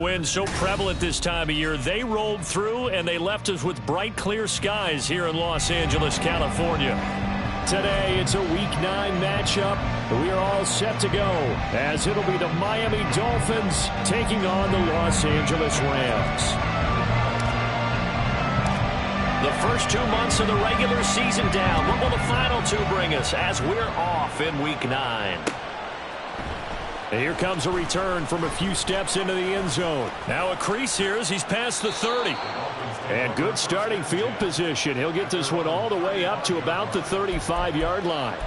Wind so prevalent this time of year, they rolled through and they left us with bright, clear skies here in Los Angeles, California. Today, it's a Week 9 matchup. We are all set to go as it'll be the Miami Dolphins taking on the Los Angeles Rams. The first 2 months of the regular season down. What will the final 2 bring us as we're off in Week 9? And here comes a return from a few steps into the end zone. Now a crease here as he's past the 30. And good starting field position. He'll get this one all the way up to about the 35-yard line.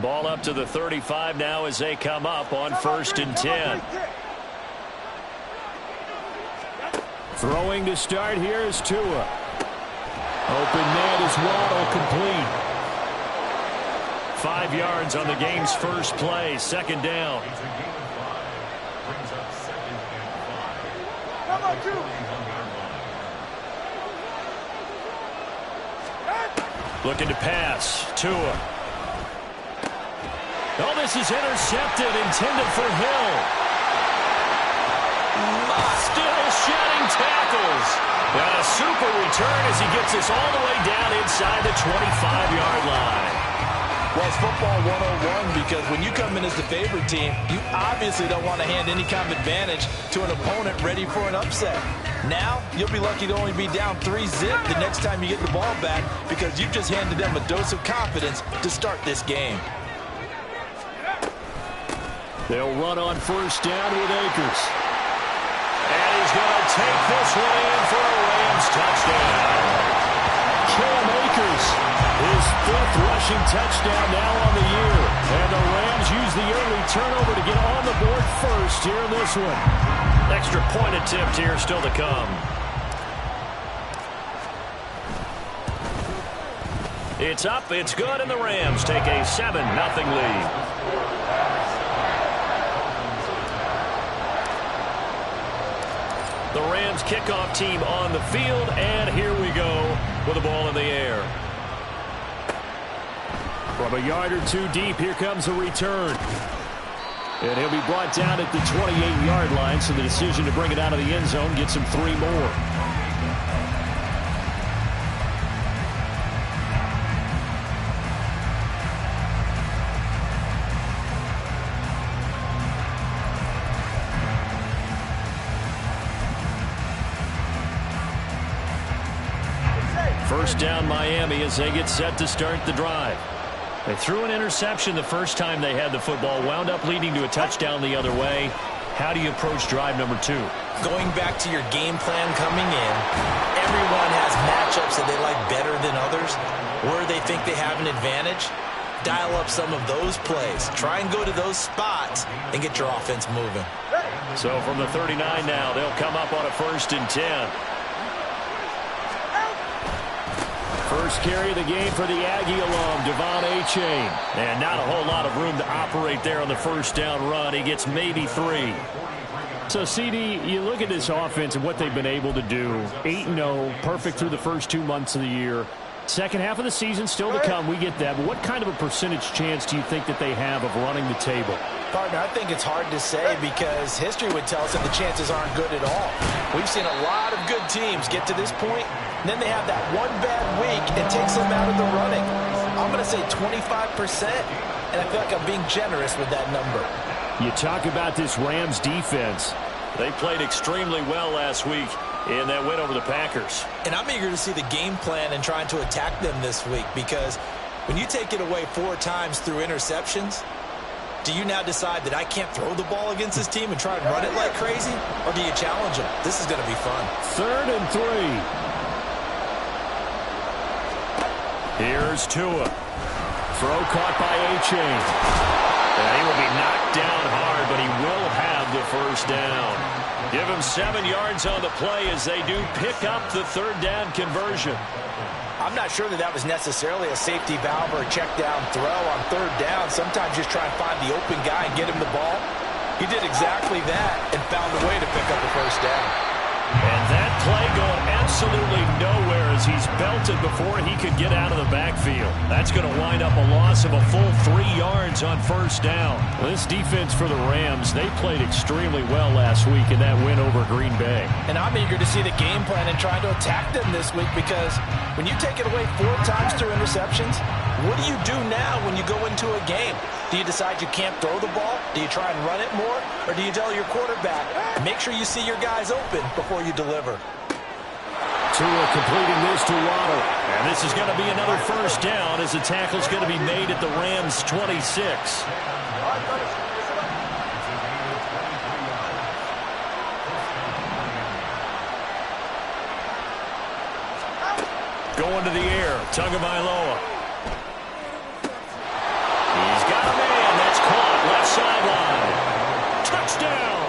Ball up to the 35 now as they come up on 1st and 10. Throwing to start here is Tua. Open man is Waddle, complete. 5 yards on the game's first play, 2nd down. Looking to pass, Tua. Oh, this is intercepted, intended for Hill. Still shedding tackles. And a super return as he gets this all the way down inside the 25-yard line. Well, it's football 101 because when you come in as the favorite team, you obviously don't want to hand any kind of advantage to an opponent ready for an upset. Now, you'll be lucky to only be down 3-zip the next time you get the ball back because you've just handed them a dose of confidence to start this game. They'll run on 1st down with Akers. And he's going to take this one in for a Rams touchdown. Cam Akers, his 5th rushing touchdown now on the year. And the Rams use the early turnover to get on the board first here in this one. Extra point attempt here still to come. It's up, it's good, and the Rams take a 7-0 lead. The Rams kickoff team on the field, and here we go with the ball in the air. From a yard or 2 deep, here comes a return. And he'll be brought down at the 28-yard line, so the decision to bring it out of the end zone gets him 3 more. First down Miami as they get set to start the drive. They threw an interception the first time they had the football, wound up leading to a touchdown the other way. How do you approach drive number 2? Going back to your game plan coming in, everyone has matchups that they like better than others, where they think they have an advantage. Dial up some of those plays. Try and go to those spots and get your offense moving. So from the 39 now, they'll come up on a 1st and 10. First carry of the game for the Aggie alum, Devon Achane. And not a whole lot of room to operate there on the 1st down run. He gets maybe 3. So, CD, you look at this offense and what they've been able to do. 8-0, perfect through the first 2 months of the year. Second half of the season still to come, we get that. But what kind of a percentage chance do you think that they have of running the table? Partner, I think it's hard to say because history would tell us that the chances aren't good at all. We've seen a lot of good teams get to this point, and then they have that one bad week and takes them out of the running. I'm going to say 25%, and I feel like I'm being generous with that number. You talk about this Rams defense. They played extremely well last week in that win over the Packers. And I'm eager to see the game plan and trying to attack them this week because when you take it away 4 times through interceptions, do you now decide that I can't throw the ball against this team and try and run it like crazy? Or do you challenge them? This is going to be fun. 3rd and 3. Here's Tua. Throw caught by Achane. And he will be knocked down hard, but he will have the 1st down. Give him 7 yards on the play as they do pick up the 3rd down conversion. I'm not sure that was necessarily a safety valve or a check down throw on third down. Sometimes just try and find the open guy and get him the ball. He did exactly that and found a way to pick up a first down. And that play going absolutely nowhere as he's belted before he could get out of the backfield. That's going to wind up a loss of a full 3 yards on first down. This defense for the Rams, they played extremely well last week in that win over Green Bay. And I'm eager to see the game plan and try to attack them this week, because when you take it away 4 times through interceptions, what do you do now when you go into a game? Do you decide you can't throw the ball? Do you try and run it more? Or do you tell your quarterback, make sure you see your guys open before you deliver? Tua completing this to Waddle. And this is going to be another first down as the tackle's going to be made at the Rams' 26. Going to the air, Tagovailoa. He's got a man. That's caught left sideline. Touchdown.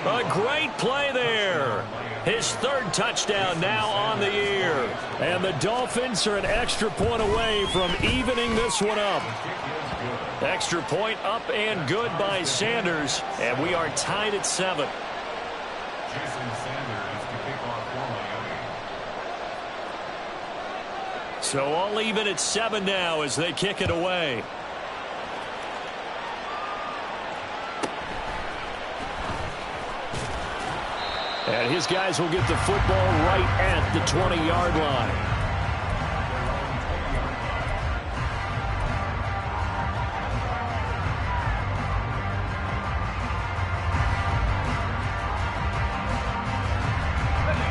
A great play there. His 3rd touchdown now on the year. And the Dolphins are an extra point away from evening this one up. Extra point up and good by Sanders. And we are tied at 7. So all even at 7 now as they kick it away. And his guys will get the football right at the 20-yard line.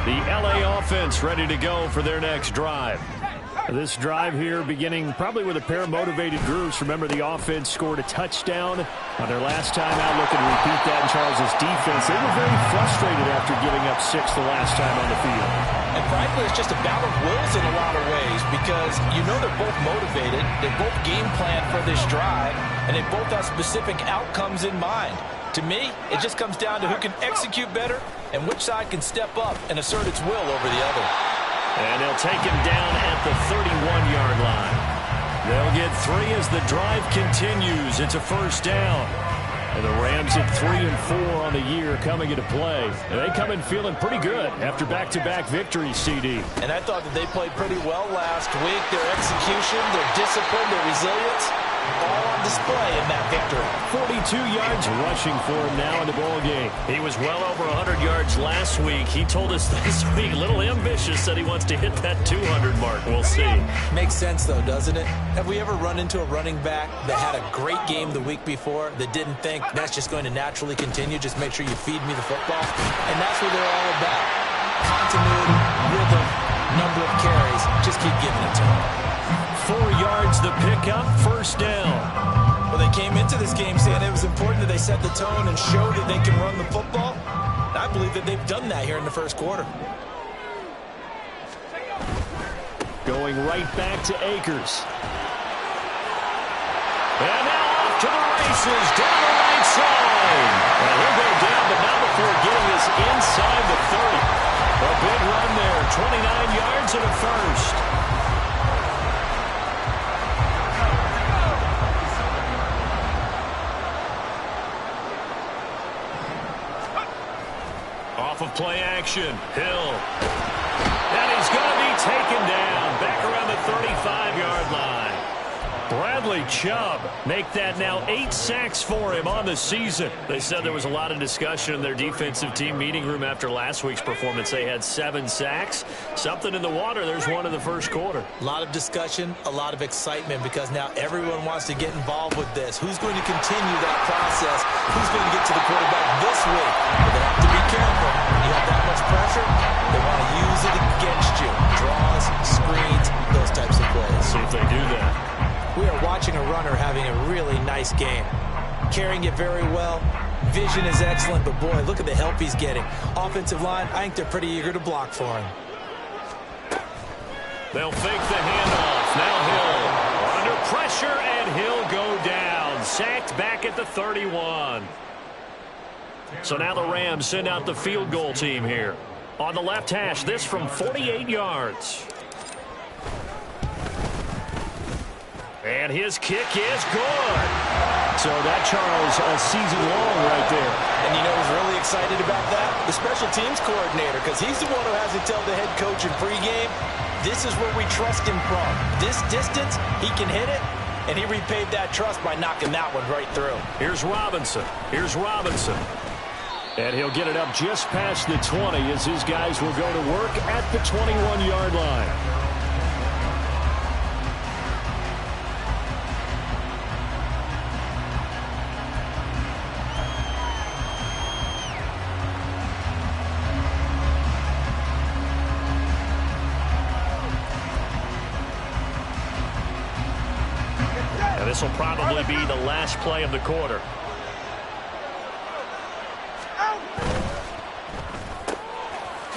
The LA offense ready to go for their next drive. This drive here beginning probably with a pair of motivated groups. Remember, the offense scored a touchdown on their last time out. Looking to repeat that in Charles' defense. They were very frustrated after giving up 6 the last time on the field. And frankly, it's just a battle of wills in a lot of ways, because you know they're both motivated. They both game plan for this drive, and they both have specific outcomes in mind. To me, it just comes down to who can execute better and which side can step up and assert its will over the other. And they'll take him down at the 31-yard line. They'll get 3 as the drive continues. It's a first down. And the Rams at 3 and 4 on the year coming into play. And they come in feeling pretty good after back-to-back victories, CD. And I thought that they played pretty well last week. Their execution, their discipline, their resilience, all on display in that victory. 42 yards rushing for him now in the ball game. He was well over 100 yards last week. He told us this week, a little ambitious, said he wants to hit that 200 mark. We'll see. Makes sense, though, doesn't it? Have we ever run into a running back that had a great game the week before that didn't think that's just going to naturally continue? Just make sure you feed me the football. And that's what they're all about. Continuity, rhythm, number of carries. Just keep giving it to them. 4 yards the pickup, first down. Well, they came into this game saying it was important that they set the tone and show that they can run the football. I believe that they've done that here in the first quarter. Going right back to Akers. And now off to the races, down the right side. And he'll go down, but not before getting us inside the 30. A big run there, 29 yards and a first. Off of play action, Hill. And he's going to be taken down back around the 35-yard line. Bradley Chubb make that now 8 sacks for him on the season. They said there was a lot of discussion in their defensive team meeting room after last week's performance. They had 7 sacks. Something in the water. There's one in the first quarter. A lot of discussion, a lot of excitement, because now everyone wants to get involved with this. Who's going to continue that process? Who's going to get to the quarterback this week? But they have to be careful. When you have that much pressure, they want to use it against you. Draws, screens, those types of plays. See if they do that. We are watching a runner having a really nice game. Carrying it very well. Vision is excellent, but boy, look at the help he's getting. Offensive line, I think they're pretty eager to block for him. They'll fake the handoff. Now Hill under pressure, and he'll go down. Sacked back at the 31. So now the Rams send out the field goal team here. On the left hash, this from 48 yards. And his kick is good. So that, Charles, a season long right there. And you know who's really excited about that? The special teams coordinator, because he's the one who has to tell the head coach in pregame, this is where we trust him from. This distance, he can hit it, and he repaid that trust by knocking that one right through. Here's Robinson. Here's Robinson. And he'll get it up just past the 20 as his guys will go to work at the 21-yard line. This will probably be the last play of the quarter.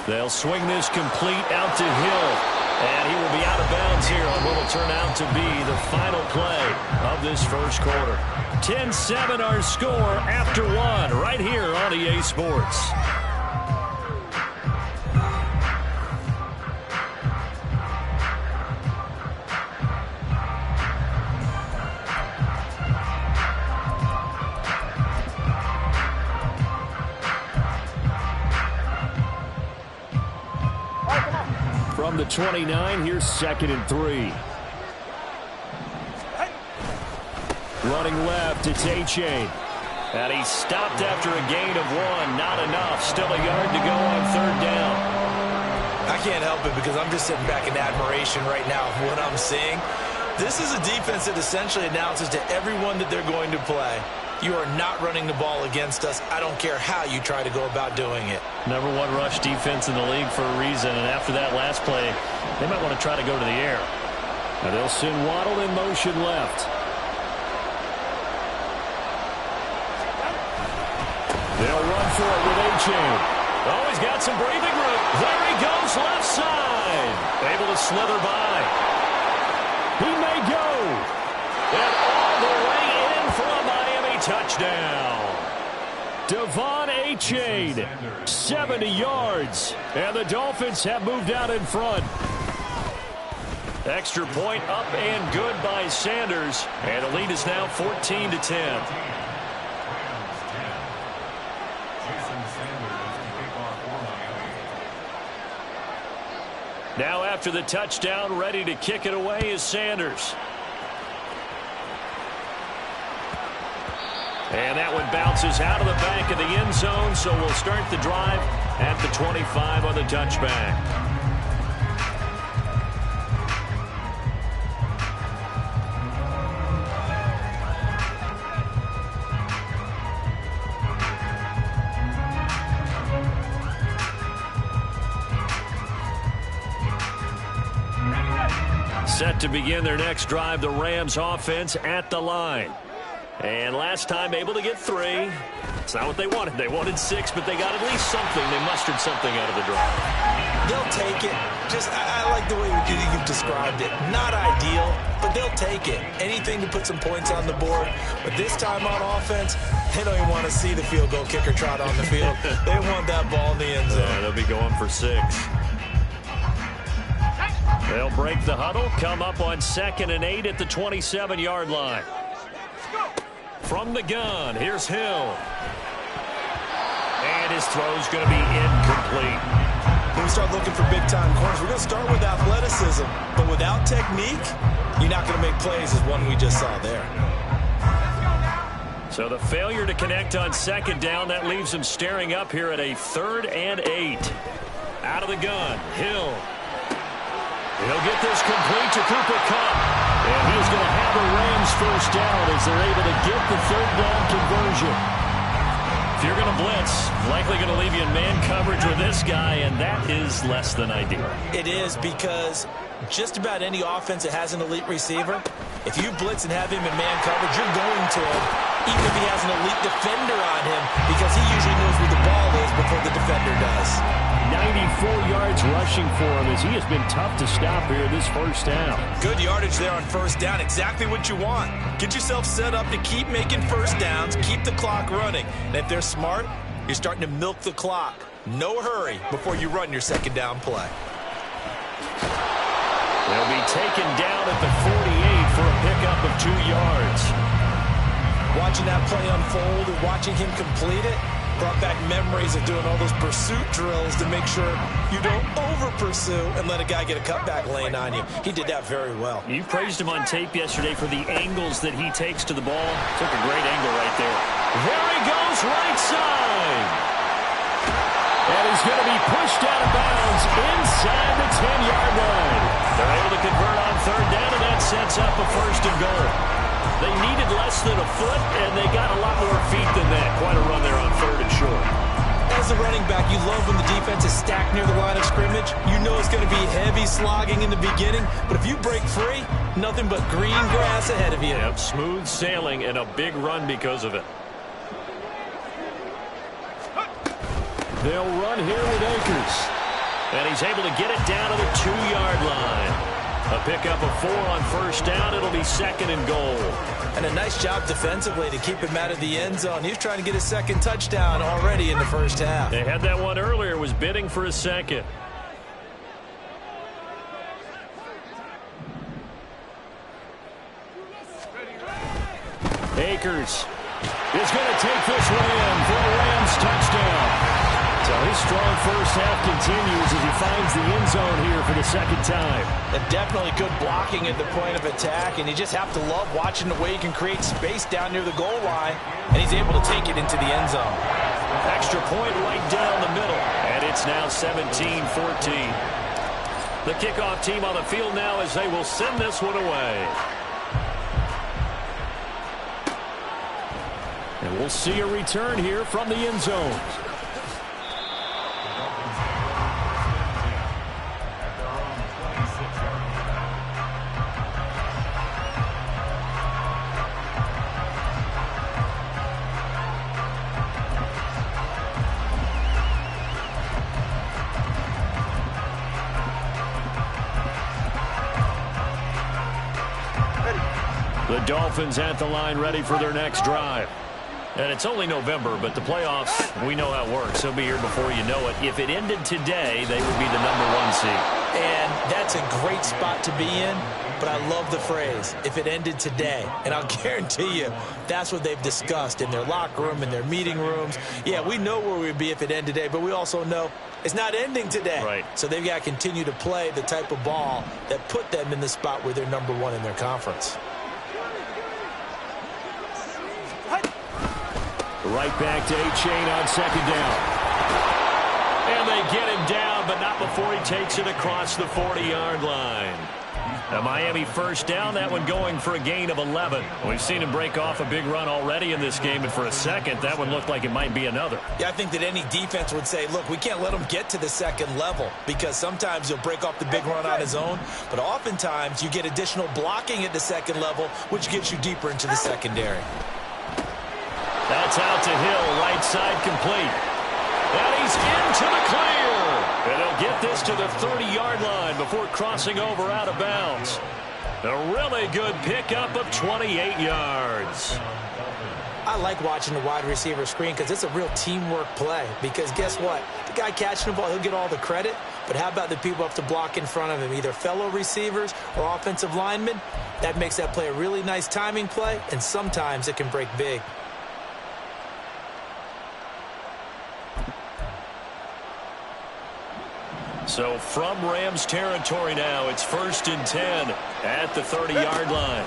They'll swing this complete out to Hill. And he will be out of bounds here on what will turn out to be the final play of this first quarter. 10-7 our score after one right here on EA Sports. From the 29, here's 2nd and 3. Running left, it's A-Chain. And he stopped after a gain of 1. Not enough. Still a yard to go on 3rd down. I can't help it because I'm just sitting back in admiration right now of what I'm seeing. This is a defense that essentially announces to everyone that they're going to play, you are not running the ball against us. I don't care how you try to go about doing it. Number 1 rush defense in the league for a reason, and after that last play, they might want to try to go to the air. And they'll send Waddle in motion left. They'll run for it with A-Chain. Oh, he's got some breathing room. There he goes, left side. Able to slither by. He may go. And all the way in for a Miami touchdown. Devon A-Chain, 70 yards. And the Dolphins have moved out in front. Extra point up and good by Sanders. And the lead is now 14-10. Now after the touchdown, ready to kick it away is Sanders. And that one bounces out of the back of the end zone, so we'll start the drive at the 25 on the touchback. Set to begin their next drive, the Rams offense at the line. And last time able to get 3. It's not what they wanted. They wanted 6, but they got at least something. They mustered something out of the drive. They'll take it. I like the way you've described it. Not ideal, but they'll take it. Anything to put some points on the board. But this time on offense, they don't even want to see the field goal kicker trot on the field. They want that ball in the end zone. Yeah, they'll be going for 6. They'll break the huddle, come up on 2nd and 8 at the 27-yard line. From the gun, here's Hill. And his throw's going to be incomplete. When we start looking for big-time corners, we're going to start with athleticism. But without technique, you're not going to make plays as one we just saw there. So the failure to connect on 2nd down, that leaves him staring up here at a 3rd and 8. Out of the gun, Hill. He'll get this complete to Cooper Kupp. And he's going to have the Rams first down as they're able to get the 3rd down conversion. If you're going to blitz, likely going to leave you in man coverage with this guy, and that is less than ideal. It is, because just about any offense that has an elite receiver, if you blitz and have him in man coverage, you're going to him, even if he has an elite defender on him, because he usually knows where the ball is before the defender does. 94 yards rushing for him as he has been tough to stop here this first down. Good yardage there on first down. Exactly what you want. Get yourself set up to keep making first downs, keep the clock running. And if they're smart, you're starting to milk the clock. No hurry before you run your 2nd down play. They'll be taken down at the 48 for a pickup of 2 yards. Watching that play unfold and watching him complete it brought back memories of doing all those pursuit drills to make sure you don't over-pursue and let a guy get a cutback lane on you. He did that very well. You praised him on tape yesterday for the angles that he takes to the ball. Took a great angle right there. There he goes, right side. And he's going to be pushed out of bounds inside the 10-yard line. They're able to convert on 3rd down, and that sets up a 1st and goal. They needed less than a foot, and they got a lot more feet than that. Quite a run there on 3rd and short. As a running back, you love when the defense is stacked near the line of scrimmage. You know it's going to be heavy slogging in the beginning, but if you break free, nothing but green grass ahead of you. Yep, smooth sailing and a big run because of it. They'll run here with Akers. And he's able to get it down to the 2-yard line. A pickup of 4 on 1st down. It'll be 2nd and goal. And a nice job defensively to keep him out of the end zone. He was trying to get his 2nd touchdown already in the 1st half. They had that one earlier, was bidding for a 2nd. Akers is going to take this one in for a Rams touchdown. So his strong 1st half continues as he finds the end zone here for the 2nd time. And definitely good blocking at the point of attack, and you just have to love watching the way he can create space down near the goal line, and he's able to take it into the end zone. Extra point right down the middle, and it's now 17-14. The kickoff team on the field now as they will send this one away. And we'll see a return here from the end zone. The Dolphins at the line ready for their next drive. And it's only November, but the playoffs, we know how it works. They'll be here before you know it. If it ended today, they would be the #1 seed. And that's a great spot to be in, but I love the phrase, if it ended today. And I'll guarantee you, that's what they've discussed in their locker room, in their meeting rooms. Yeah, we know where we'd be if it ended today, but we also know it's not ending today. Right. So they've got to continue to play the type of ball that put them in the spot where they're #1 in their conference. Right back to A-Chain on 2nd down. And they get him down, but not before he takes it across the 40-yard line. A Miami 1st down, that one going for a gain of 11. We've seen him break off a big run already in this game, and for a second, that one looked like it might be another. Yeah, I think that any defense would say, look, we can't let him get to the 2nd level, because sometimes he'll break off the big run on his own, but oftentimes you get additional blocking at the 2nd level, which gets you deeper into the secondary. That's out to Hill, right side complete. And he's into the clear. And he'll get this to the 30-yard line before crossing over out of bounds. A really good pickup of 28 yards. I like watching the wide receiver screen because it's a real teamwork play. Because guess what? The guy catching the ball, he'll get all the credit. But how about the people up to block in front of him, either fellow receivers or offensive linemen? That makes that play a really nice timing play, and sometimes it can break big. So from Rams territory now, it's 1st and 10 at the 30-yard line.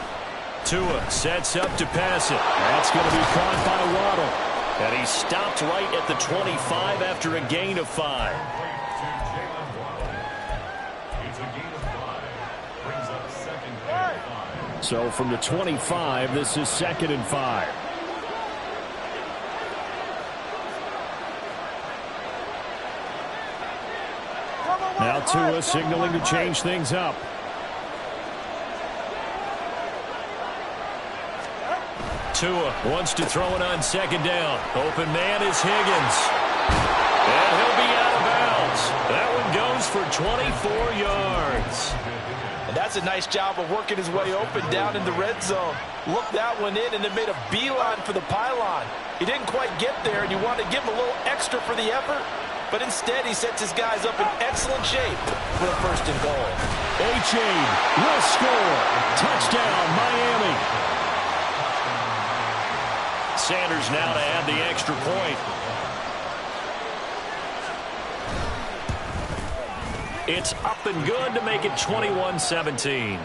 Tua sets up to pass it. That's going to be caught by Waddle. And he's stopped right at the 25 after a gain of 5. So from the 25, this is 2nd and 5. Now Tua signaling to change things up. Tua wants to throw it on 2nd down. Open man is Higgins. And he'll be out of bounds. That one goes for 24 yards. And that's a nice job of working his way open down in the red zone. Looked that one in and then made a beeline for the pylon. He didn't quite get there, and you want to give him a little extra for the effort. but instead he sets his guys up in excellent shape for a first and goal. A-Chain will score. Touchdown, Miami. Sanders now to add the extra point. It's up and good to make it 21-17.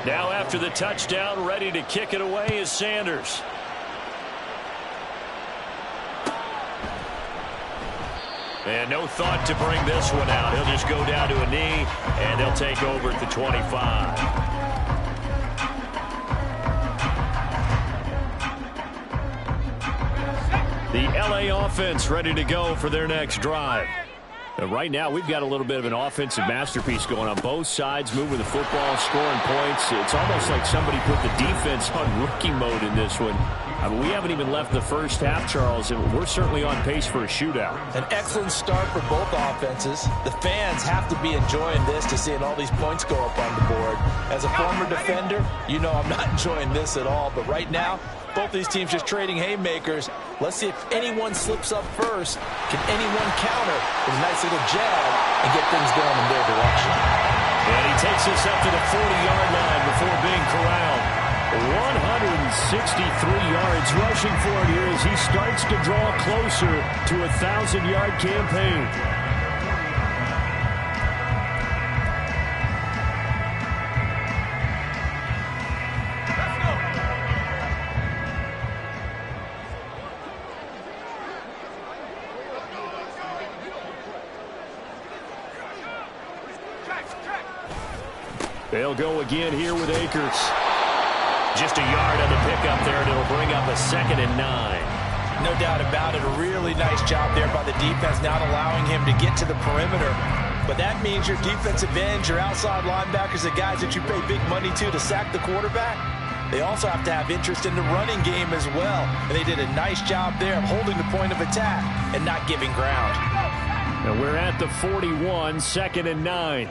Now after the touchdown, ready to kick it away is Sanders. And no thought to bring this one out. He'll just go down to a knee, and they'll take over at the 25. The LA offense ready to go for their next drive. Right now, we've got a little bit of an offensive masterpiece going on both sides, moving the football, scoring points. It's almost like somebody put the defense on rookie mode in this one. I mean, we haven't even left the first half, Charles, and we're certainly on pace for a shootout. An excellent start for both offenses. The fans have to be enjoying this to seeing all these points go up on the board. As a former defender, you know I'm not enjoying this at all, but right now, both these teams just trading haymakers. Let's see if anyone slips up first. Can anyone counter with a nice little jab and get things going in their direction? And he takes this up to the 40-yard line before being corralled. 163 yards rushing for it here as he starts to draw closer to a 1,000-yard campaign. They'll go again here with Akers. Just a yard on the pickup there, and it'll bring up a 2nd and 9. No doubt about it. A really nice job there by the defense, not allowing him to get to the perimeter. But that means your defensive ends, your outside linebackers, the guys that you pay big money to sack the quarterback, they also have to have interest in the running game as well. And they did a nice job there of holding the point of attack and not giving ground. And we're at the 41, 2nd and 9.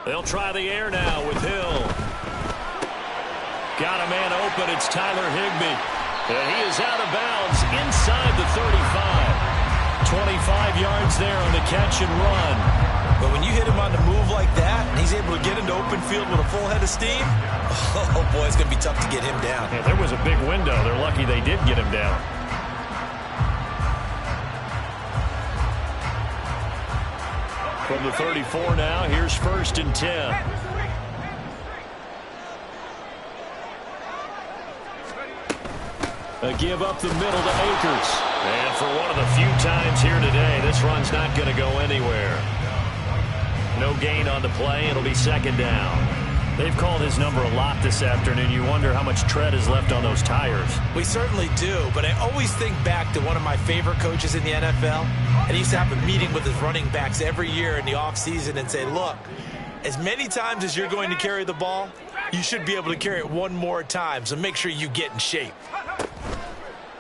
They'll try the air now with Hill. Got a man open. It's Tyler Higbee. And he is out of bounds inside the 35. 25 yards there on the catch and run. But when you hit him on the move like that, and he's able to get into open field with a full head of steam, oh boy, it's going to be tough to get him down. Yeah, there was a big window. They're lucky they did get him down. From the 34 now, here's 1st and 10. A give up the middle to Akers. And for one of the few times here today, this run's not going to go anywhere. No gain on the play. It'll be 2nd down. They've called his number a lot this afternoon. You wonder how much tread is left on those tires. We certainly do, but I always think back to one of my favorite coaches in the NFL. And he used to have a meeting with his running backs every year in the offseason and say, look, as many times as you're going to carry the ball, you should be able to carry it one more time, so make sure you get in shape.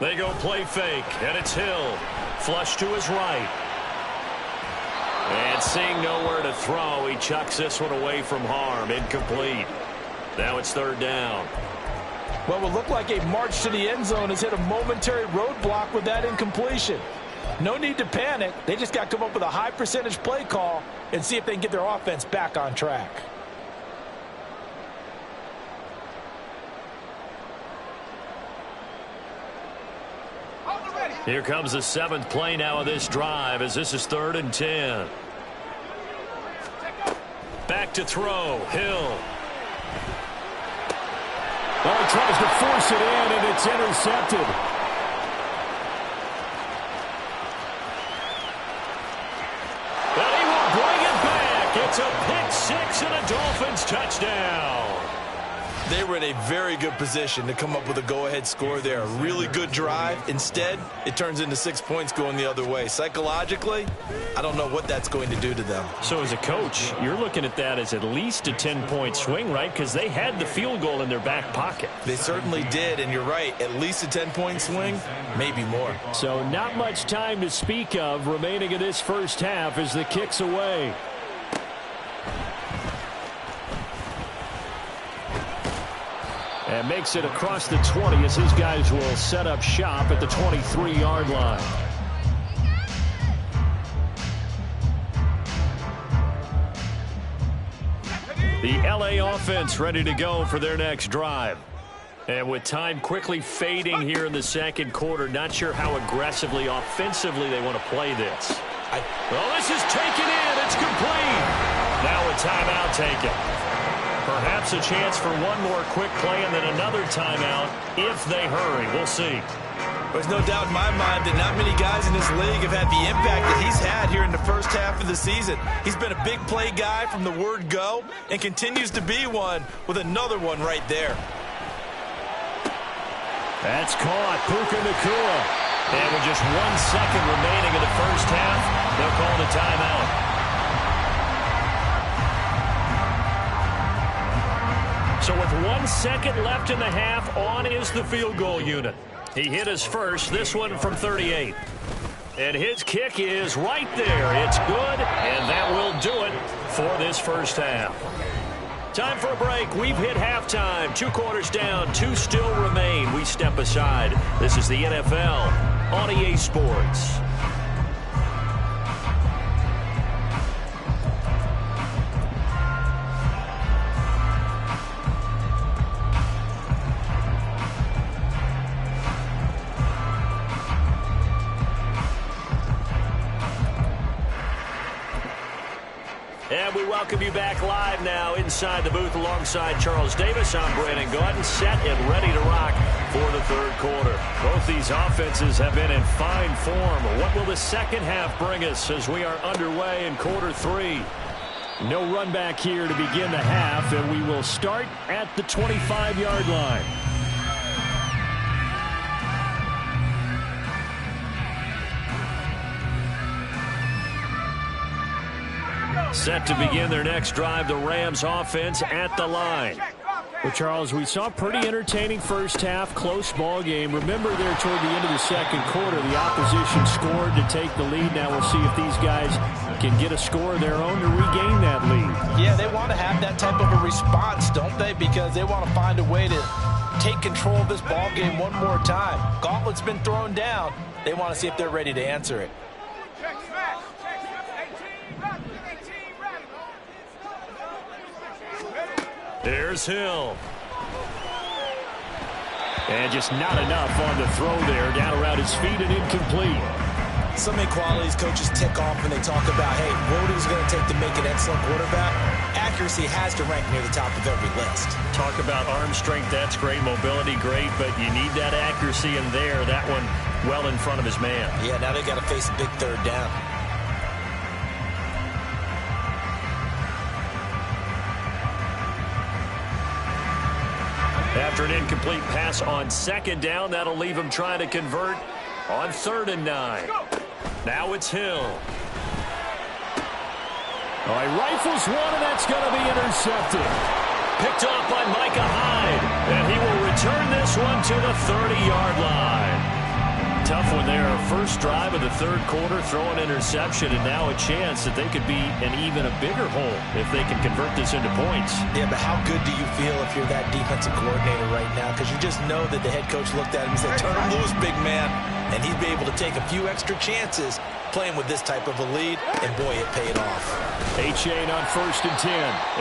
They go play fake, and it's Hill. Flush to his right. And seeing nowhere to throw, he chucks this one away from harm. Incomplete. Now it's 3rd down. Well, it will look like a march to the end zone has hit a momentary roadblock with that incompletion. No need to panic. They just got to come up with a high percentage play call and see if they can get their offense back on track. Here comes the 7th play now of this drive as this is 3rd and 10. Back to throw. Hill. Well, he tries to force it in, and it's intercepted. And he will bring it back. It's a pick-6 and a Dolphins touchdown. They were in a very good position to come up with a go-ahead score there. A really good drive. Instead, it turns into 6 points going the other way. Psychologically, I don't know what that's going to do to them. So as a coach, you're looking at that as at least a 10-point swing, right? Because they had the field goal in their back pocket. They certainly did, and you're right. At least a 10-point swing, maybe more. So not much time to speak of remaining in this first half as the kick's away. And makes it across the 20 as his guys will set up shop at the 23-yard line. The LA offense ready to go for their next drive. And with time quickly fading here in the second quarter, not sure how aggressively, offensively they want to play this. Well, this is taken in. It's complete. Now a timeout taken. Perhaps a chance for one more quick play and then another timeout if they hurry. We'll see. There's no doubt in my mind that not many guys in this league have had the impact that he's had here in the first half of the season. He's been a big play guy from the word go and continues to be one with another one right there. That's caught. Puka Nacua. And with just 1 second remaining in the first half, they'll call the timeout. So with 1 second left in the half, on is the field goal unit. He hit his first, this one from 38. And his kick is right there. It's good, and that will do it for this first half. Time for a break. We've hit halftime. 2 quarters down, 2 still remain. We step aside. This is the NFL on EA Sports. And we welcome you back live now inside the booth alongside Charles Davis. I'm Brandon Gaudin, set and ready to rock for the third quarter. Both these offenses have been in fine form. What will the second half bring us as we are underway in quarter 3? No run back here to begin the half, and we will start at the 25-yard line. Set to begin their next drive, the Rams offense at the line. Well, Charles, we saw a pretty entertaining first half, close ball game. Remember there toward the end of the second quarter, the opposition scored to take the lead. Now we'll see if these guys can get a score of their own to regain that lead. Yeah, they want to have that type of a response, don't they? Because they want to find a way to take control of this ball game one more time. Gauntlet's been thrown down. They want to see if they're ready to answer it. There's Hill. And just not enough on the throw there. Down around his feet and incomplete. So many qualities coaches tick off when they talk about, hey, what is it going to take to make an excellent quarterback? Accuracy has to rank near the top of every list. Talk about arm strength, that's great. Mobility, great. But you need that accuracy in there. That one well in front of his man. Yeah, now they got to face a big third down. After an incomplete pass on second down, that'll leave him trying to convert on 3rd and 9. Now it's Hill. All right, rifles one, and that's going to be intercepted. Picked off by Micah Hyde, and he will return this one to the 30-yard line. Tough one there. First drive of the third quarter, throw an interception, and now a chance that they could be in even a bigger hole if they can convert this into points. Yeah, but how good do you feel if you're that defensive coordinator right now? Because you just know that the head coach looked at him and said, turn him loose, big man. And he'd be able to take a few extra chances playing with this type of a lead, and boy, it paid off. A-Chain on 1st and 10,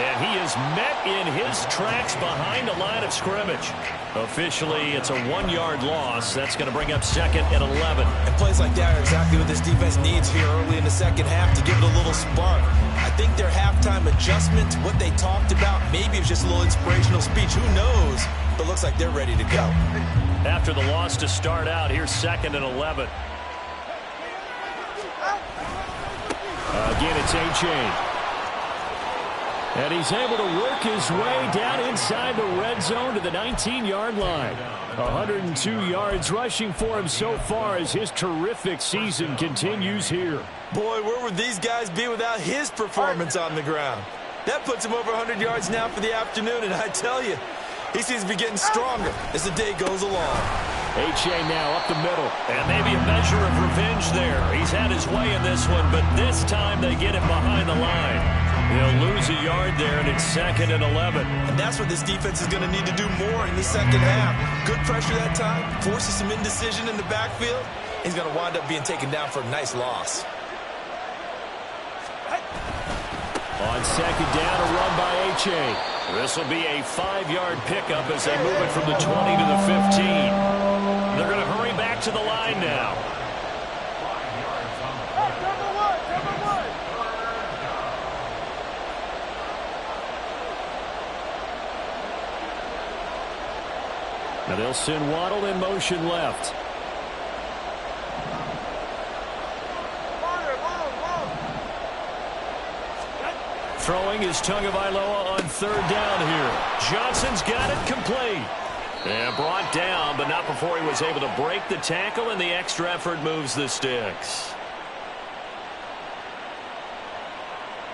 and he is met in his tracks behind the line of scrimmage. Officially, it's a 1-yard loss. That's going to bring up 2nd and 11. And plays like that are exactly what this defense needs here early in the second half to give it a little spark. I think their halftime adjustment, what they talked about, maybe it was just a little inspirational speech. Who knows? But looks like they're ready to go. After the loss to start out, here's 2nd and 11. Again, it's A-Chain. And he's able to work his way down inside the red zone to the 19-yard line. 102 yards rushing for him so far as his terrific season continues here. Boy, where would these guys be without his performance on the ground? That puts him over 100 yards now for the afternoon, and I tell you, he seems to be getting stronger as the day goes along. A-Chain now up the middle. And maybe a measure of revenge there. He's had his way in this one, but this time they get him behind the line. They'll lose a yard there, and it's 2nd and 11. And that's what this defense is going to need to do more in the second half. Good pressure that time, forces some indecision in the backfield. He's going to wind up being taken down for a nice loss. On 2nd down, a run by H.A. This will be a 5-yard pickup as they move it from the 20 to the 15. They're going to hurry back to the line now. Now they'll send Waddle in motion left. Throwing is Tagovailoa on 3rd down here. Johnson's got it complete. And brought down, but not before he was able to break the tackle, and the extra effort moves the sticks.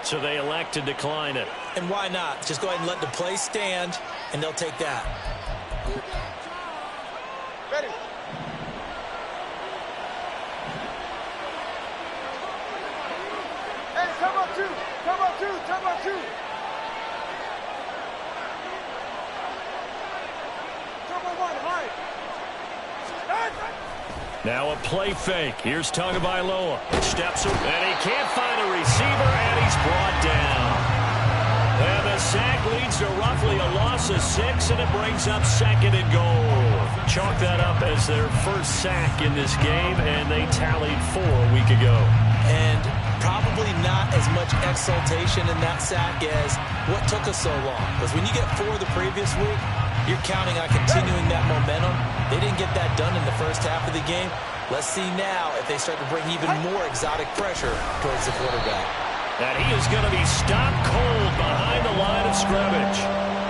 So they elect to decline it. And why not? Just go ahead and let the play stand, and they'll take that. Ready. Hey, come up 2. Come up 2. Come up 2. Come on 1. High. Now a play fake. Here's Tagovailoa. Steps up, and he can't find a receiver, and he's brought down. And the sack leads to roughly a loss of 6, and it brings up 2nd and goal. Chalk that up as their first sack in this game, and they tallied 4 a week ago. And probably not as much exultation in that sack as what took us so long. Because when you get 4 the previous week, you're counting on continuing that momentum. They didn't get that done in the first half of the game. Let's see now if they start to bring even more exotic pressure towards the quarterback. And he is going to be stopped cold behind the line of scrimmage.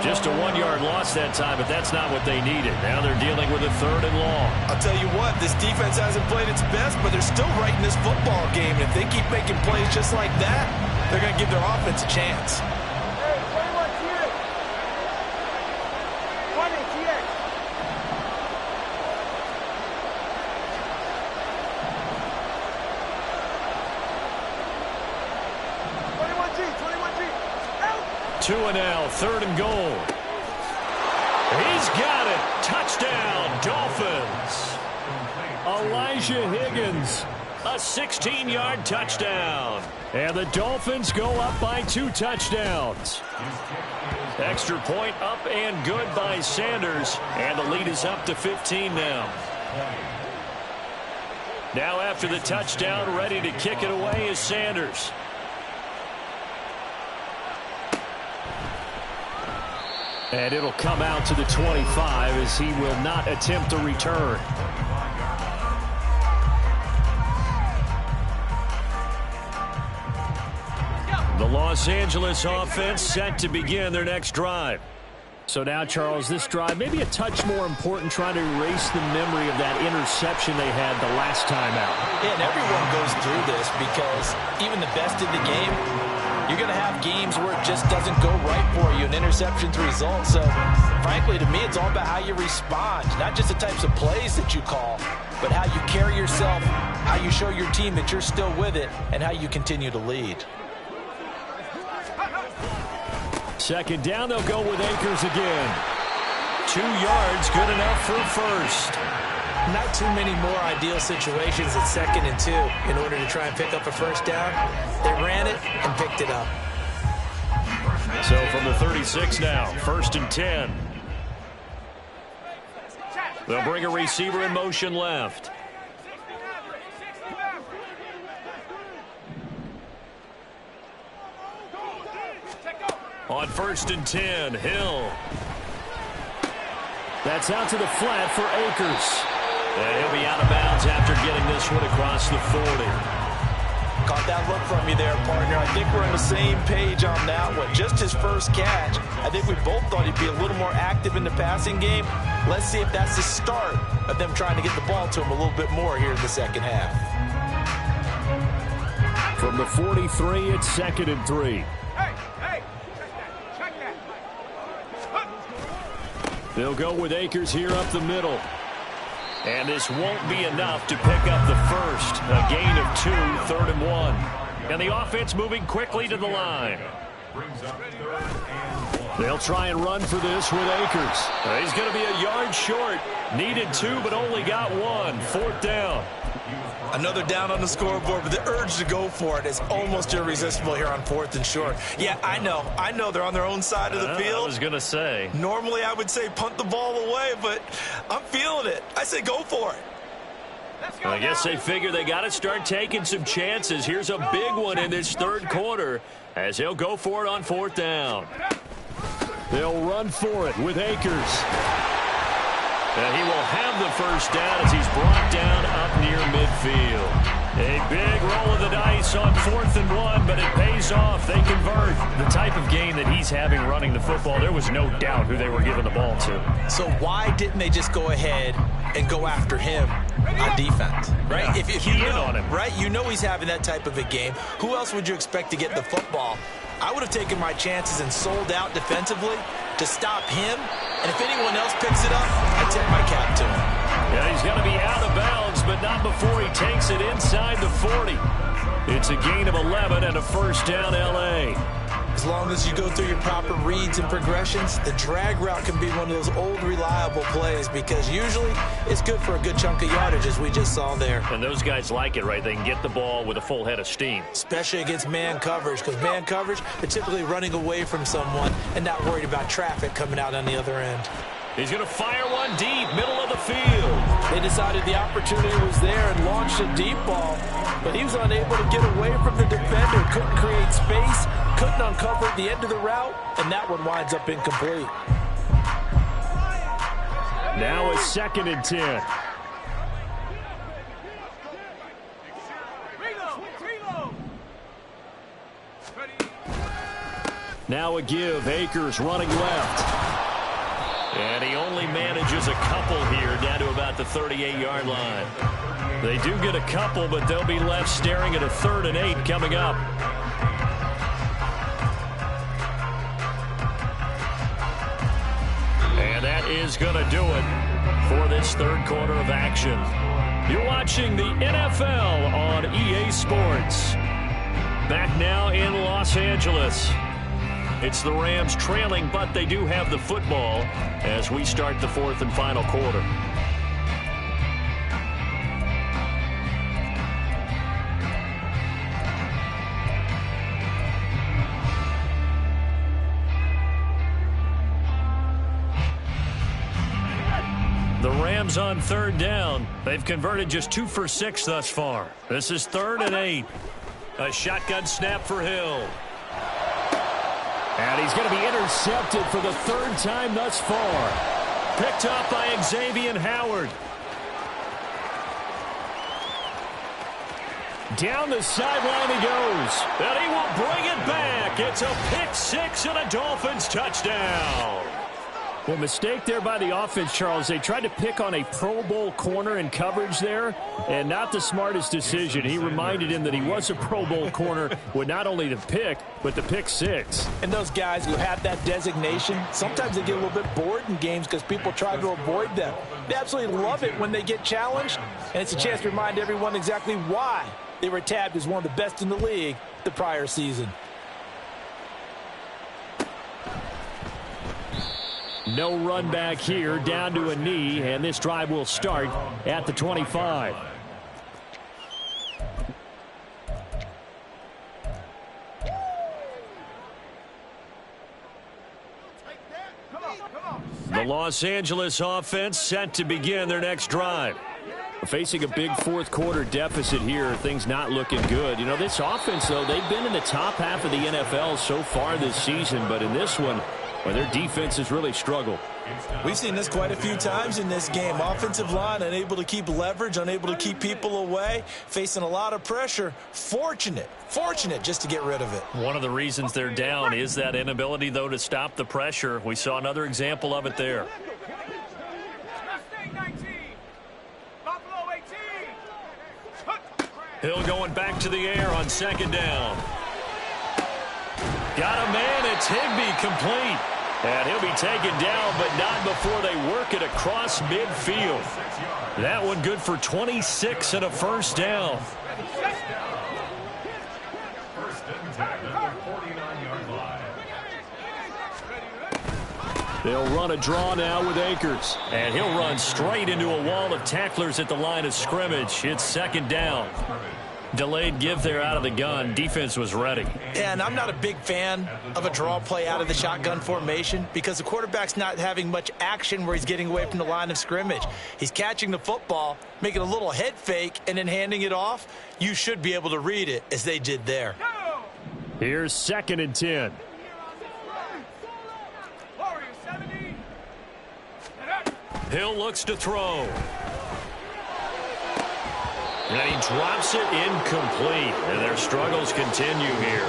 Just a 1-yard loss that time, but that's not what they needed. Now they're dealing with a 3rd and long. I'll tell you what, this defense hasn't played its best, but they're still right in this football game. And if they keep making plays just like that, they're going to give their offense a chance. Hey, 21 TX. 20 TX. Two and now, 3rd and goal. He's got it. Touchdown, Dolphins. Elijah Higgins, a 16-yard touchdown. And the Dolphins go up by 2 touchdowns. Extra point up and good by Sanders. And the lead is up to 15 now. Now after the touchdown, ready to kick it away is Sanders. And it'll come out to the 25 as he will not attempt a return. The Los Angeles offense set to begin their next drive. So now, Charles, this drive maybe a touch more important, trying to erase the memory of that interception they had the last time out. Yeah, and everyone goes through this because even the best in the game, you're going to have games where it just doesn't go right for you, and interceptions result. So, frankly, to me, it's all about how you respond, not just the types of plays that you call, but how you carry yourself, how you show your team that you're still with it, and how you continue to lead. 2nd down, they'll go with Akers again. 2 yards, good enough for 1st. Not too many more ideal situations at 2nd and 2 in order to try and pick up a 1st down. They ran it and picked it up. So from the 36 now, 1st and 10. They'll bring a receiver in motion left. On 1st and 10, Hill. That's out to the flat for Akers. And he'll be out of bounds after getting this one across the 40. Caught that look from you there, partner. I think we're on the same page on that one. Just his first catch. I think we both thought he'd be a little more active in the passing game. Let's see if that's the start of them trying to get the ball to him a little bit more here in the second half. From the 43, it's 2nd and 3. They'll go with Akers here up the middle. And this won't be enough to pick up the 1st. A gain of 2, 3rd and 1. And the offense moving quickly to the line. They'll try and run for this with Akers. He's going to be a yard short. Needed 2, but only got 1. 4th down. Another down on the scoreboard, but the urge to go for it is almost irresistible here on 4th and short. Yeah, I know they're on their own side of the field. I was going to say. Normally I would say punt the ball away, but I'm feeling it. I say go for it. I guess they figure they got to start taking some chances. Here's a big one in this 3rd quarter as he'll go for it on 4th down. They'll run for it with Akers. And he will have the 1st down as he's brought down up near midfield. A big roll of the dice on 4th and 1, but it pays off. They convert. The type of game that he's having running the football, there was no doubt who they were giving the ball to. So why didn't they just go ahead and go after him on defense, right? Yeah, if you know, on him, right? You know he's having that type of a game. Who else would you expect to get the football? I would have taken my chances and sold out defensively to stop him. And if anyone else picks it up, I tip my cap to him. Yeah, he's going to be out of bounds, but not before he takes it inside the 40. It's a gain of 11 and a 1st down, L.A. As long as you go through your proper reads and progressions, the drag route can be one of those old reliable plays because usually it's good for a good chunk of yardage as we just saw there. And those guys like it, right? They can get the ball with a full head of steam. Especially against man coverage because man coverage, they're typically running away from someone and not worried about traffic coming out on the other end. He's going to fire one deep, middle of the field. They decided the opportunity was there and launched a deep ball, but he was unable to get away from the defender, couldn't create space, couldn't uncover the end of the route, and that one winds up incomplete. Now it's 2nd and 10. Now a give, Akers running left. And he only manages a couple here down to about the 38-yard line. They do get a couple, but they'll be left staring at a 3rd and 8 coming up. And that is going to do it for this 3rd quarter of action. You're watching the NFL on EA Sports. Back now in Los Angeles. It's the Rams trailing, but they do have the football as we start the 4th and final quarter. The Rams on 3rd down. They've converted just 2 for 6 thus far. This is 3rd and 8. A shotgun snap for Hill. And he's going to be intercepted for the 3rd time thus far. Picked up by Xavier Howard. Down the sideline he goes. And he will bring it back. It's a pick 6 and a Dolphins touchdown. Well, mistake there by the offense, Charles. They tried to pick on a Pro Bowl corner in coverage there, and not the smartest decision. He reminded him that he was a Pro Bowl corner with not only the pick, but the pick 6. And those guys who have that designation, sometimes they get a little bit bored in games because people try to avoid them. They absolutely love it when they get challenged, and it's a chance to remind everyone exactly why they were tabbed as one of the best in the league the prior season. No run back here, down to a knee, and this drive will start at the 25. The Los Angeles offense set to begin their next drive. Facing a big 4th quarter deficit here, things not looking good. You know, this offense, though, they've been in the top half of the NFL so far this season, but in this one, well, their defense has really struggled. We've seen this quite a few times in this game. Offensive line unable to keep leverage, unable to keep people away, facing a lot of pressure. Fortunate just to get rid of it. One of the reasons they're down is that inability, though, to stop the pressure. We saw another example of it there. Hill going back to the air on 2nd down. Got a man. It's Higbee complete. And he'll be taken down, but not before they work it across midfield. That one good for 26 and a 1st down. First and 10 at the 49-yard line. They'll run a draw now with Akers. And he'll run straight into a wall of tacklers at the line of scrimmage. It's second down. Delayed give there out of the gun. Defense was ready. Yeah, and I'm not a big fan of a draw play out of the shotgun formation because the quarterback's not having much action where he's getting away from the line of scrimmage. He's catching the football, making a little head fake, and then handing it off. You should be able to read it as they did there. Here's 2nd and 10. Hill looks to throw. And he drops it incomplete. And their struggles continue here.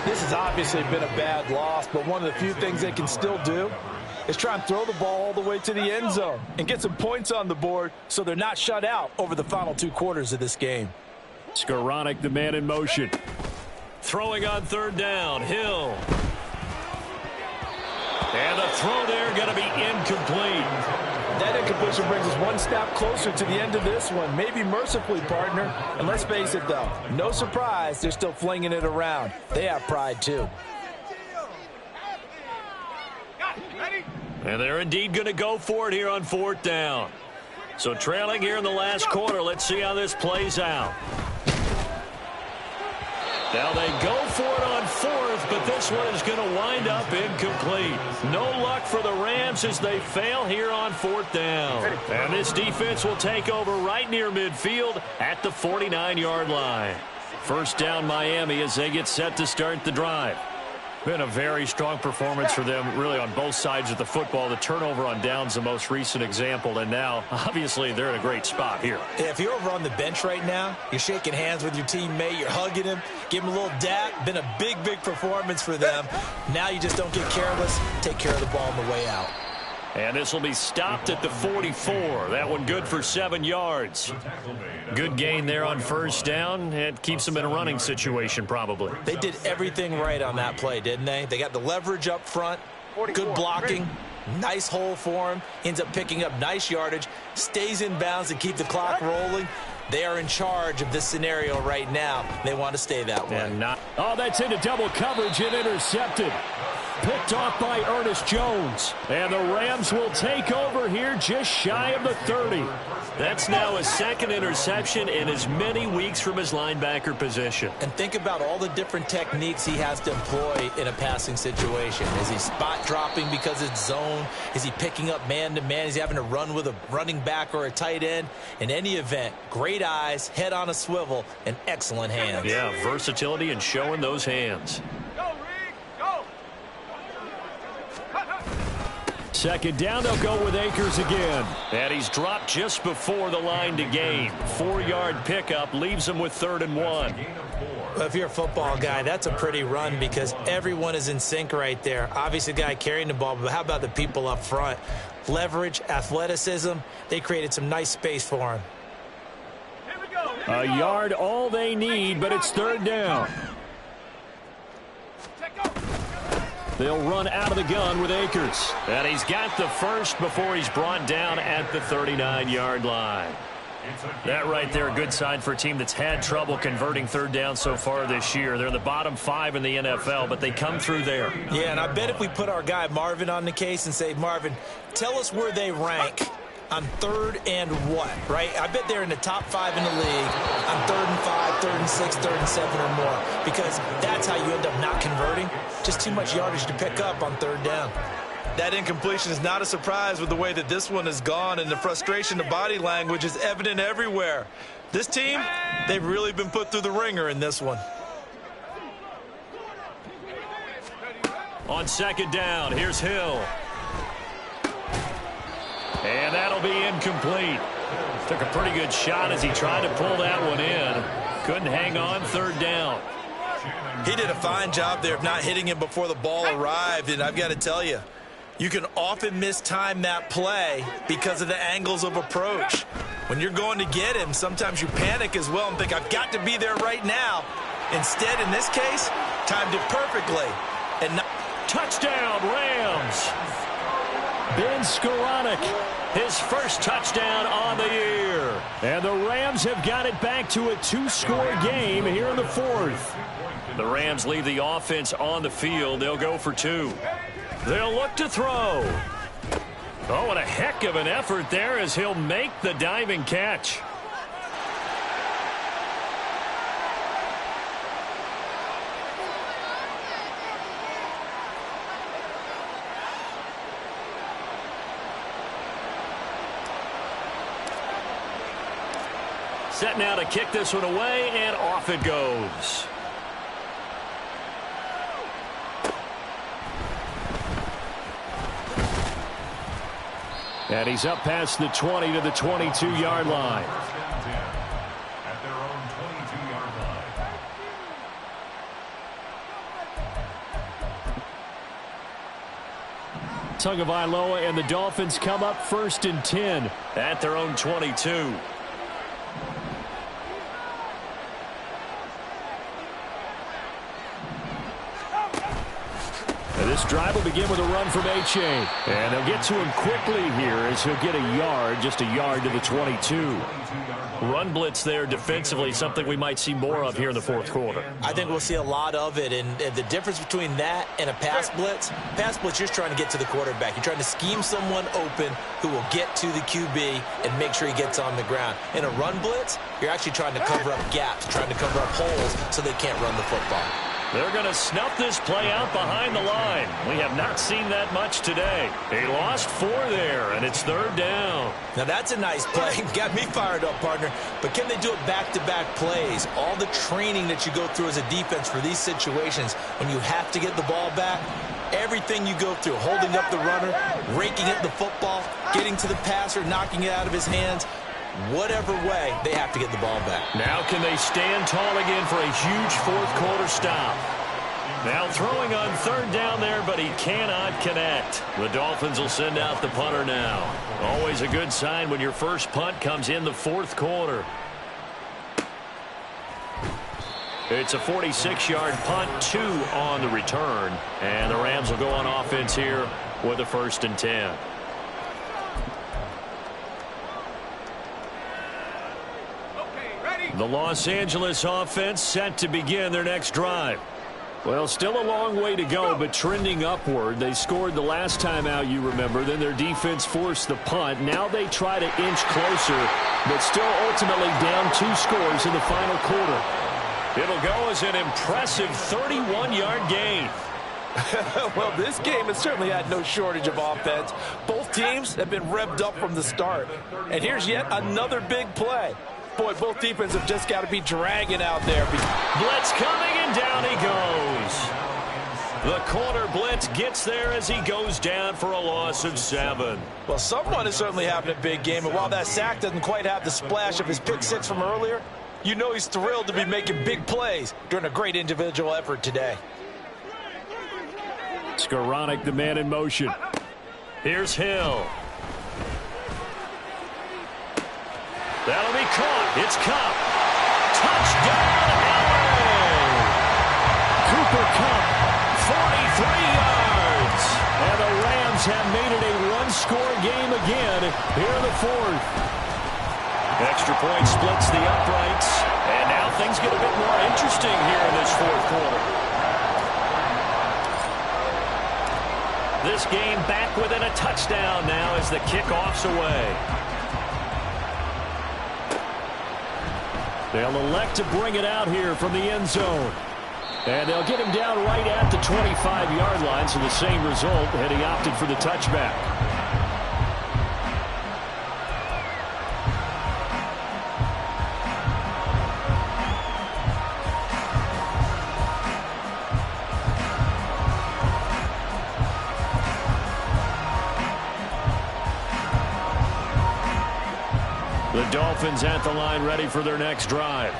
This has obviously been a bad loss, but one of the few things they can still do is try and throw the ball all the way to the end zone and get some points on the board so they're not shut out over the final 2 quarters of this game. Skoranek, the man in motion. Throwing on 3rd down. Hill. And the throw there going to be incomplete. That incompletion brings us one step closer to the end of this one. Maybe mercifully, partner. And let's face it, though, no surprise, they're still flinging it around. They have pride, too. And they're indeed going to go for it here on 4th down. So trailing here in the last quarter. Let's see how this plays out. Now they go for it on 4th, but this one is going to wind up incomplete. No luck for the Rams as they fail here on 4th down. And this defense will take over right near midfield at the 49-yard line. First down Miami as they get set to start the drive. Been a very strong performance for them really on both sides of the football. The turnover on downs the most recent example, and now obviously they're in a great spot here. Yeah, if you're over on the bench right now, you're shaking hands with your teammate, you're hugging him, give him a little dap. Been a big performance for them. Now you just don't get careless. Take care of the ball on the way out. And this will be stopped at the 44. That one good for 7 yards. Good gain there on 1st down. It keeps them in a running situation probably. They did everything right on that play, didn't they? They got the leverage up front, good blocking, nice hole for him, ends up picking up nice yardage, stays in bounds to keep the clock rolling. They are in charge of this scenario right now. They want to stay that way. Oh, that's into double coverage and intercepted. Picked off by Ernest Jones. And the Rams will take over here just shy of the 30. That's now his 2nd interception in as many weeks from his linebacker position. And think about all the different techniques he has to employ in a passing situation. Is he spot dropping because it's zone? Is he picking up man-to-man? Is he having to run with a running back or a tight end? In any event, great eyes, head on a swivel, and excellent hands. Yeah, versatility and showing those hands. 2nd down, they'll go with Akers again. And he's dropped just before the line to gain. 4-yard pickup leaves him with 3rd and 1. Well, if you're a football guy, that's a pretty run because everyone is in sync right there. Obviously, the guy carrying the ball, but how about the people up front? Leverage, athleticism, they created some nice space for him. A yard all they need, but it's 3rd down. They'll run out of the gun with Akers. And he's got the first before he's brought down at the 39-yard line. That right there, a good sign for a team that's had trouble converting 3rd down so far this year. They're in the bottom 5 in the NFL, but they come through there. Yeah, and I bet if we put our guy Marvin on the case and say, Marvin, tell us where they rank on 3rd and what, right? I bet they're in the top 5 in the league on 3rd and 5, 3rd and 6, 3rd and 7 or more, because that's how you end up not converting. Just too much yardage to pick up on 3rd down. That incompletion is not a surprise with the way that this one has gone, and the frustration, the body language is evident everywhere. This team, they've really been put through the ringer in this one. On 2nd down, here's Hill. And that'll be incomplete. Took a pretty good shot as he tried to pull that one in. Couldn't hang on, 3rd down. He did a fine job there of not hitting him before the ball arrived, and I've got to tell you, you can often mistime that play because of the angles of approach. When you're going to get him, sometimes you panic as well and think, I've got to be there right now. Instead, in this case, timed it perfectly. And not touchdown, Rams. Ben Skoranek, his first touchdown on the year. And the Rams have got it back to a 2-score game here in the 4th. The Rams leave the offense on the field. They'll go for 2. They'll look to throw. Oh, and a heck of an effort there as he'll make the diving catch. Set now to kick this one away, and off it goes. And he's up past the 20 to the 22-yard line. At their own 22-yard line. Tagovailoa and the Dolphins come up 1st and 10 at their own 22. This drive will begin with a run from A-Chain. And they'll get to him quickly here as he'll get a yard, just a yard to the 22. Run blitz there defensively, something we might see more of here in the fourth quarter. I think we'll see a lot of it, and the difference between that and a pass blitz, you're just trying to get to the quarterback. You're trying to scheme someone open who will get to the QB and make sure he gets on the ground. In a run blitz, you're actually trying to cover up gaps, trying to cover up holes so they can't run the football. They're going to snuff this play out behind the line. We have not seen that much today. He lost 4 there, and it's 3rd down. Now, that's a nice play. Got me fired up, partner. But can they do it back-to-back plays? All the training that you go through as a defense for these situations, when you have to get the ball back, everything you go through, holding up the runner, raking at the football, getting to the passer, knocking it out of his hands, whatever way, they have to get the ball back. Now can they stand tall again for a huge fourth quarter stop? Now throwing on 3rd down there, but he cannot connect. The Dolphins will send out the punter now. Always a good sign when your first punt comes in the fourth quarter. It's a 46-yard punt, 2 on the return. And the Rams will go on offense here with a 1st and 10. The Los Angeles offense set to begin their next drive. Well, still a long way to go, but trending upward. They scored the last time out, you remember. Then their defense forced the punt. Now they try to inch closer, but still ultimately down 2 scores in the final quarter. It'll go as an impressive 31-yard gain. Well, this game has certainly had no shortage of offense. Both teams have been revved up from the start. And here's yet another big play. Boy, both defenses have just got to be dragging out there. Blitz coming, and down he goes. The corner blitz gets there as he goes down for a loss of 7. Well, someone is certainly having a big game, and while that sack doesn't quite have the splash of his pick 6 from earlier, you know he's thrilled to be making big plays during a great individual effort today. Skoranek, the man in motion. Here's Hill. That'll be caught. It's Kupp. Touchdown, LA! Cooper Kupp, 43 yards. And the Rams have made it a one-score game again here in the fourth. Extra point splits the uprights. And now things get a bit more interesting here in this fourth quarter. This game back within a touchdown now as the kickoff's away. They'll elect to bring it out here from the end zone. And they'll get him down right at the 25-yard line, so the same result had he opted for the touchback. The Dolphins at the line ready for their next drive.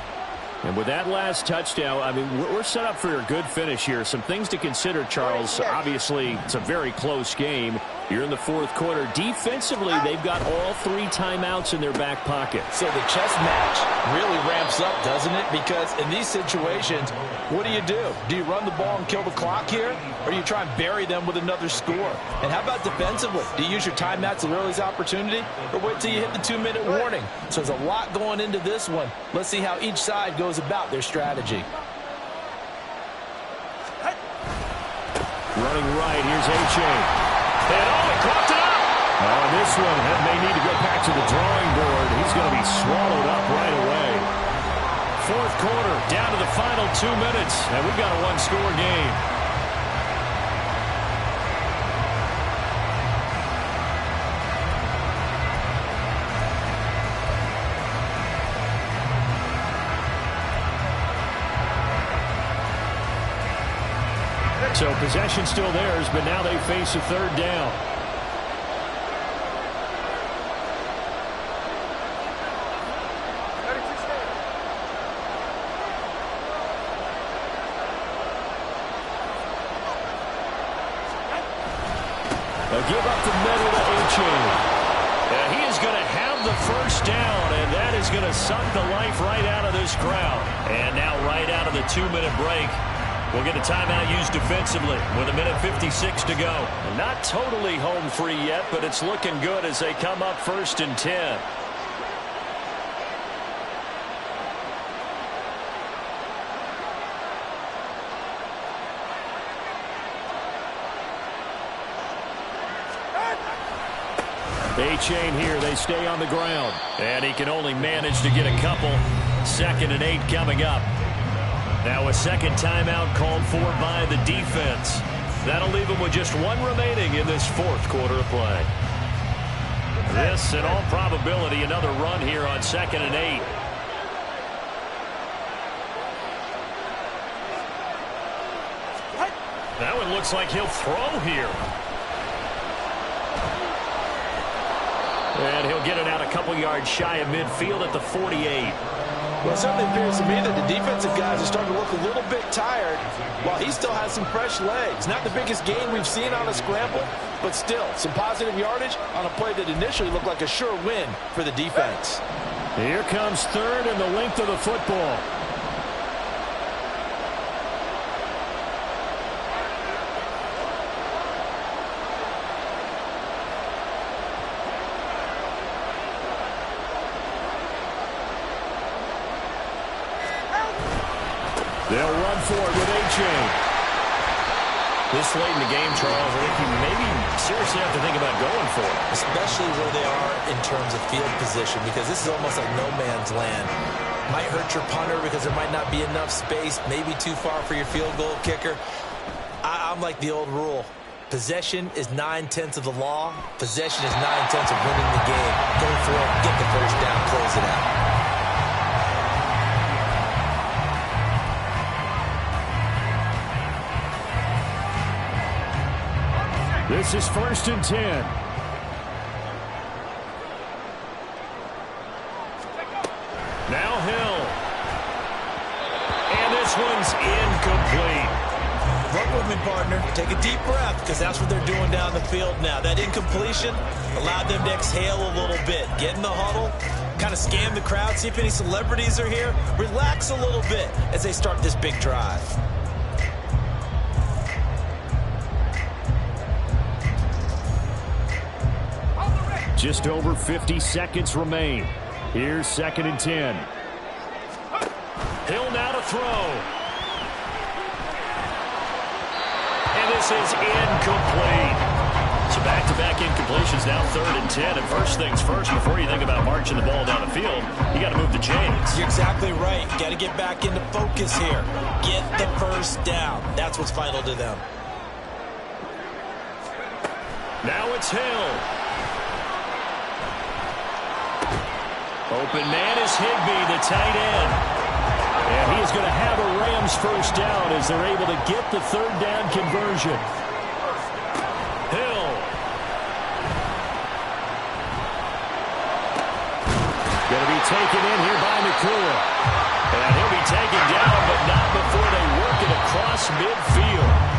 And with that last touchdown, I mean, we're set up for a good finish here. Some things to consider, Charles. Obviously, it's a very close game. You're in the fourth quarter. Defensively, they've got all 3 timeouts in their back pocket. So the chess match really ramps up, doesn't it? Because in these situations, what do? Do you run the ball and kill the clock here? Or do you try and bury them with another score? And how about defensively? Do you use your timeouts at earliest opportunity? Or wait till you hit the 2-minute warning? So there's a lot going into this one. Let's see how each side goes about their strategy. Running right, here's A-Chain. And he caught it up! Oh, this one may need to go back to the drawing board. He's going to be swallowed up right away. Fourth quarter, down to the final 2 minutes, and we've got a one-score game. So possession still theirs, but now they face a third down. They'll give up the middle to A-Chain. And he is going to have the first down, and that is going to suck the life right out of this crowd. And now right out of the 2-minute break, we'll get a timeout used defensively with 1:56 to go. Not totally home free yet, but it's looking good as they come up 1st and 10. A-Chain here, they stay on the ground. And he can only manage to get a couple. 2nd and 8 coming up. Now a second timeout called for by the defense. That'll leave them with just one remaining in this fourth quarter of play. This, in all probability, another run here on 2nd and 8. That one looks like he'll throw here. And he'll get it out a couple yards shy of midfield at the 48. Well, it certainly appears to me that the defensive guys are starting to look a little bit tired while he still has some fresh legs. Not the biggest gain we've seen on a scramble, but still some positive yardage on a play that initially looked like a sure win for the defense. Here comes 3rd and the length of the football. They'll run for it with A-Chain. This late in the game, Charles, I think you maybe seriously have to think about going for it. Especially where they are in terms of field position, because this is almost like no man's land. Might hurt your punter because there might not be enough space, maybe too far for your field goal kicker. I'm like the old rule. Possession is 9/10 of the law. Possession is 9/10 of winning the game. Go for it, get the first down, close it out. This is 1st and 10. Now Hill. And this one's incomplete. Work with me, partner. Take a deep breath, because that's what they're doing down the field now. That incompletion allowed them to exhale a little bit. Get in the huddle, kind of scan the crowd, see if any celebrities are here. Relax a little bit as they start this big drive. Just over 50 seconds remain. Here's 2nd and 10. Hill now to throw. And this is incomplete. So back-to-back incompletions now 3rd and 10. And first things first, before you think about marching the ball down the field, you got to move the chains. You're exactly right. Got to get back into focus here. Get the first down. That's what's vital to them. Now it's Hill. Open man is Higbee, the tight end. And he is going to have a Rams first down as they're able to get the 3rd down conversion. Hill. Going to be taken in here by McClure. And he'll be taken down, but not before they work it across midfield.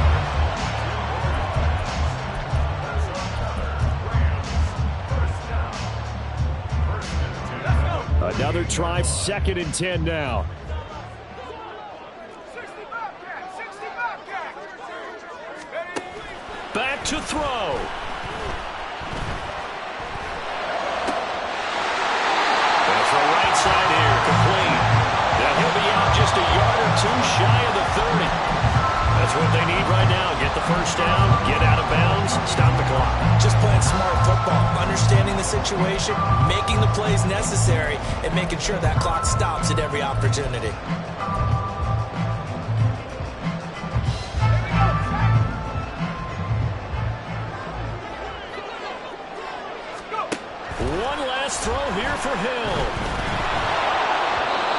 Another try, 2nd and 10 now. Back to throw. And for right side here, complete. Now he'll be out just a yard or two shy of the 30. That's what they need right now, get the first first down, get out of bounds, stop the clock. Just playing smart football, understanding the situation, making the plays necessary, and making sure that clock stops at every opportunity. One last throw here for Hill.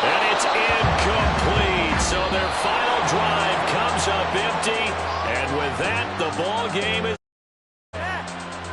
And it's incomplete. So their final drive comes up empty. And with that, the ball game is